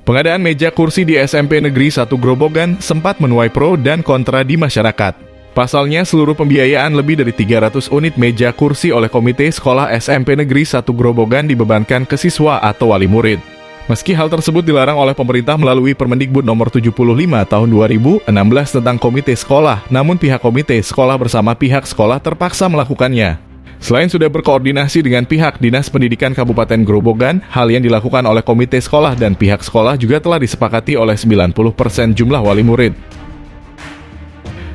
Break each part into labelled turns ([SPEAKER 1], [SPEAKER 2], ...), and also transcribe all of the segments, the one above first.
[SPEAKER 1] Pengadaan meja kursi di SMP Negeri 1 Grobogan sempat menuai pro dan kontra di masyarakat. Pasalnya, seluruh pembiayaan lebih dari 300 unit meja kursi oleh Komite Sekolah SMP Negeri 1 Grobogan dibebankan ke siswa atau wali murid. Meski hal tersebut dilarang oleh pemerintah melalui Permendikbud nomor 75 tahun 2016 tentang komite sekolah, namun pihak komite sekolah bersama pihak sekolah terpaksa melakukannya. Selain sudah berkoordinasi dengan pihak Dinas Pendidikan Kabupaten Grobogan, hal yang dilakukan oleh komite sekolah dan pihak sekolah juga telah disepakati oleh 90% jumlah wali murid.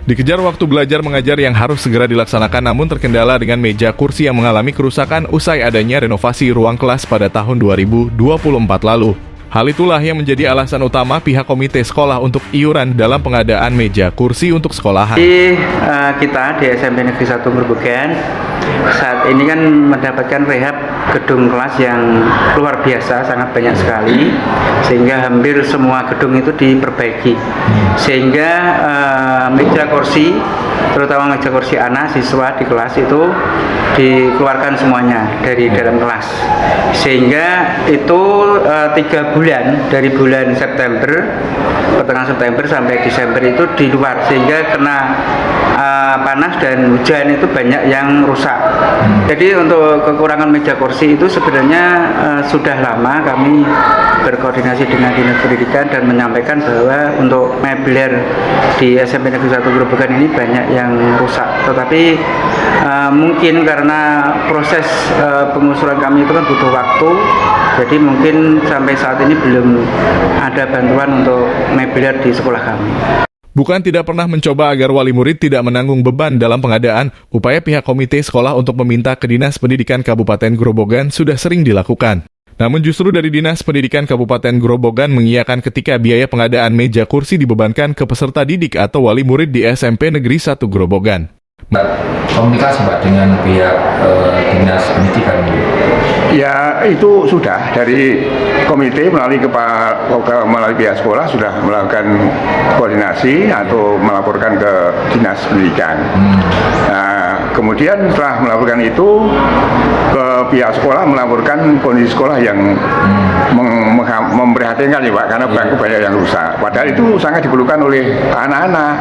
[SPEAKER 1] Dikejar waktu belajar mengajar yang harus segera dilaksanakan namun terkendala dengan meja kursi yang mengalami kerusakan usai adanya renovasi ruang kelas pada tahun 2024 lalu. Hal itulah yang menjadi alasan utama pihak komite sekolah untuk iuran dalam pengadaan meja kursi untuk sekolahan.
[SPEAKER 2] Kita di SMP Negeri 1 Grobogan saat ini kan mendapatkan rehab gedung kelas yang luar biasa, sangat banyak sekali, sehingga hampir semua gedung itu diperbaiki. Sehingga meja kursi, terutama meja kursi anak siswa di kelas itu dikeluarkan semuanya dari dalam kelas. Sehingga itu 3 bulan, dari bulan September, pertengahan September sampai Desember itu di luar, sehingga kena panas dan hujan itu banyak yang rusak. Jadi untuk kekurangan meja kursi itu sebenarnya sudah lama kami berkoordinasi dengan Dinas Pendidikan dan menyampaikan bahwa untuk meubilir di SMP Negeri 1 Grobogan ini banyak yang rusak. Tetapi mungkin karena proses pengusulan kami itu kan butuh waktu, jadi mungkin sampai saat ini belum ada bantuan untuk meubilir di sekolah kami.
[SPEAKER 1] Bukan tidak pernah mencoba agar wali murid tidak menanggung beban dalam pengadaan, upaya pihak komite sekolah untuk meminta ke Dinas Pendidikan Kabupaten Grobogan sudah sering dilakukan. Namun justru dari Dinas Pendidikan Kabupaten Grobogan mengiyakan ketika biaya pengadaan meja kursi dibebankan ke peserta didik atau wali murid di SMP Negeri 1 Grobogan.
[SPEAKER 3] Komunikasi Pak dengan pihak Dinas Pendidikan?
[SPEAKER 4] Ya, itu sudah dari komite melalui pihak sekolah sudah melakukan koordinasi atau melaporkan ke Dinas Pendidikan. Nah, kemudian setelah melaporkan itu ke pihak sekolah melaporkan kondisi sekolah yang memprihatinkan ya Pak, karena bangku banyak yang rusak. Padahal itu sangat diperlukan oleh anak-anak.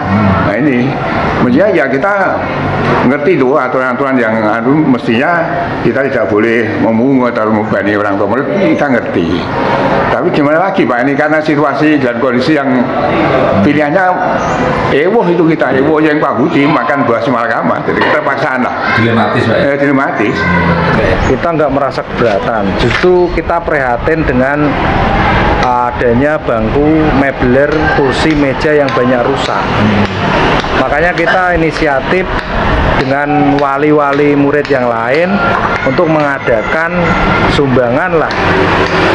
[SPEAKER 4] Nah ini, mestinya ya kita ngerti itu aturan-aturan yang mestinya kita tidak boleh memungut atau membebani orang tua murid, kita ngerti. Tapi gimana lagi Pak, ini karena situasi dan kondisi yang pilihannya itu kita yang Pak Budi makan buah semalakama, jadi kita paksaan lah.
[SPEAKER 3] Dilematis Pak ya?
[SPEAKER 4] Dilematis.
[SPEAKER 5] Kita nggak merasa keberatan, justru kita prihatin dengan adanya bangku, meubilir, kursi, meja yang banyak rusak. Makanya kita inisiatif dengan wali-wali murid yang lain untuk mengadakan sumbangan lah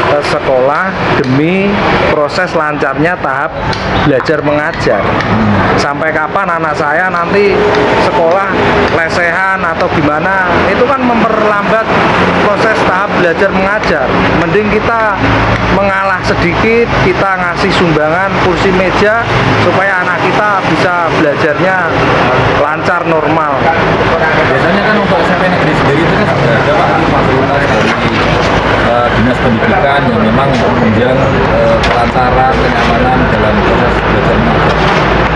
[SPEAKER 5] ke sekolah demi proses lancarnya tahap belajar mengajar. Sampai kapan anak saya nanti sekolah lesehan atau gimana, itu kan memperlambat proses tahap belajar mengajar. Mending kita mengalah sedikit, kita ngasih sumbangan kursi meja supaya anak kita bisa belajarnya lancar normal.
[SPEAKER 3] Biasanya kan untuk SMP negeri sendiri itu kan ada Pak fasilitas dari Dinas Pendidikan yang memang untuk menunjang kelancaran, kenyamanan dalam proses belajar mengajar.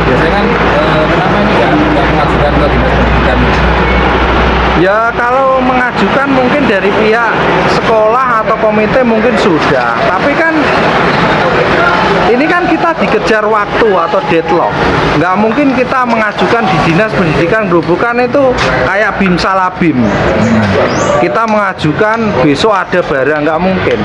[SPEAKER 3] Biasanya kan kenapa ini nggak mengajukan ke Dinas Pendidikan?
[SPEAKER 5] Ya kalau mengajukan mungkin dari pihak sekolah atau komite mungkin sudah, tapi kan ini kan kita dikejar waktu atau deadlock. Nggak mungkin kita mengajukan di Dinas Pendidikan Grobogan itu kayak bim salah bim. Kita mengajukan besok ada barang, nggak mungkin.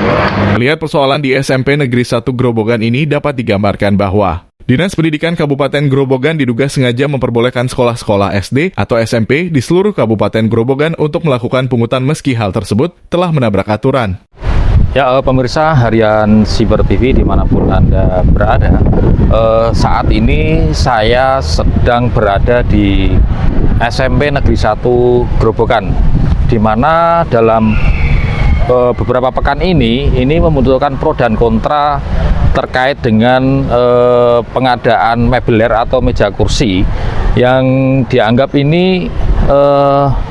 [SPEAKER 1] Melihat persoalan di SMP Negeri 1 Grobogan ini dapat digambarkan bahwa Dinas Pendidikan Kabupaten Grobogan diduga sengaja memperbolehkan sekolah-sekolah SD atau SMP di seluruh Kabupaten Grobogan untuk melakukan pungutan meski hal tersebut telah menabrak aturan.
[SPEAKER 6] Ya, pemirsa harian Siber TV dimanapun Anda berada, saat ini saya sedang berada di SMP Negeri 1 Grobogan, di mana dalam beberapa pekan ini memunculkan pro dan kontra terkait dengan pengadaan meubilir atau meja kursi yang dianggap ini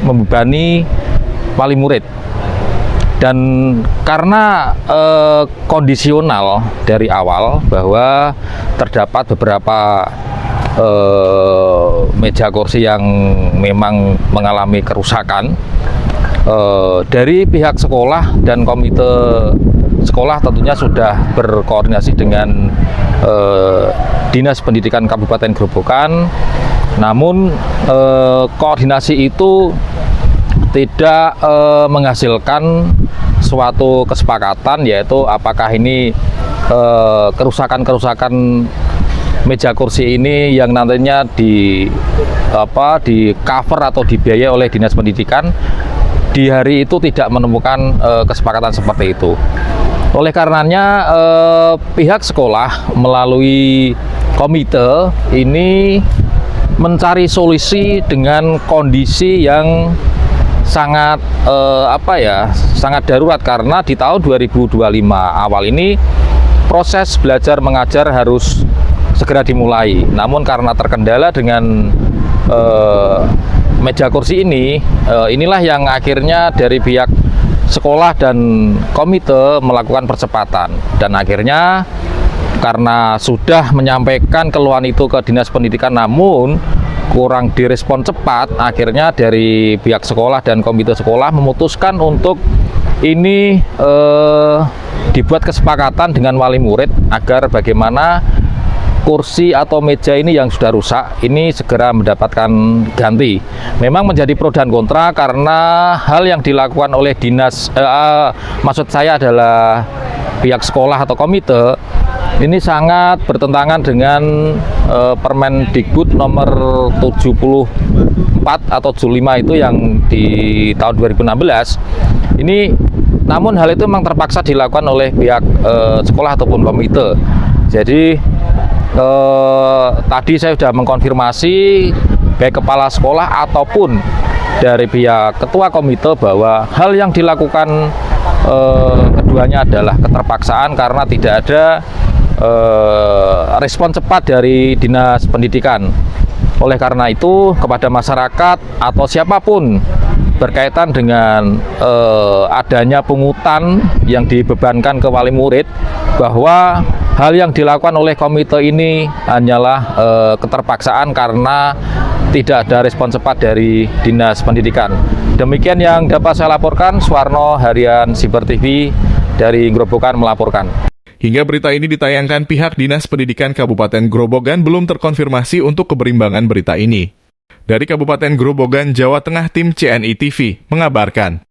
[SPEAKER 6] membebani wali murid. Dan karena kondisional dari awal bahwa terdapat beberapa meja kursi yang memang mengalami kerusakan, dari pihak sekolah dan komite sekolah tentunya sudah berkoordinasi dengan Dinas Pendidikan Kabupaten Grobogan. Namun koordinasi itu tidak menghasilkan suatu kesepakatan, yaitu apakah ini kerusakan-kerusakan meja kursi ini yang nantinya di cover atau dibiayai oleh Dinas Pendidikan. Di hari itu tidak menemukan kesepakatan seperti itu. Oleh karenanya pihak sekolah melalui komite ini mencari solusi dengan kondisi yang sangat sangat darurat, karena di tahun 2025 awal ini proses belajar mengajar harus segera dimulai. Namun karena terkendala dengan meja kursi ini, inilah yang akhirnya dari pihak sekolah dan komite melakukan percepatan, dan akhirnya karena sudah menyampaikan keluhan itu ke Dinas Pendidikan namun kurang direspon cepat, akhirnya dari pihak sekolah dan komite sekolah memutuskan untuk ini dibuat kesepakatan dengan wali murid agar bagaimana kursi atau meja ini yang sudah rusak ini segera mendapatkan ganti. Memang menjadi pro dan kontra karena hal yang dilakukan oleh dinas, maksud saya adalah pihak sekolah atau komite, ini sangat bertentangan dengan Permendikbud nomor 74 atau 75 itu yang di tahun 2016. Ini namun hal itu memang terpaksa dilakukan oleh pihak sekolah ataupun komite. Jadi tadi saya sudah mengkonfirmasi baik kepala sekolah ataupun dari pihak ketua komite bahwa hal yang dilakukan keduanya adalah keterpaksaan karena tidak ada respon cepat dari Dinas Pendidikan. Oleh karena itu kepada masyarakat atau siapapun berkaitan dengan adanya pungutan yang dibebankan ke wali murid, bahwa hal yang dilakukan oleh komite ini hanyalah keterpaksaan karena tidak ada respon cepat dari Dinas Pendidikan. Demikian yang dapat saya laporkan. Suwarno, Harian Siber TV dari Grobogan melaporkan.
[SPEAKER 1] Hingga berita ini ditayangkan, pihak Dinas Pendidikan Kabupaten Grobogan belum terkonfirmasi untuk keberimbangan berita ini. Dari Kabupaten Grobogan, Jawa Tengah, tim CNI TV mengabarkan.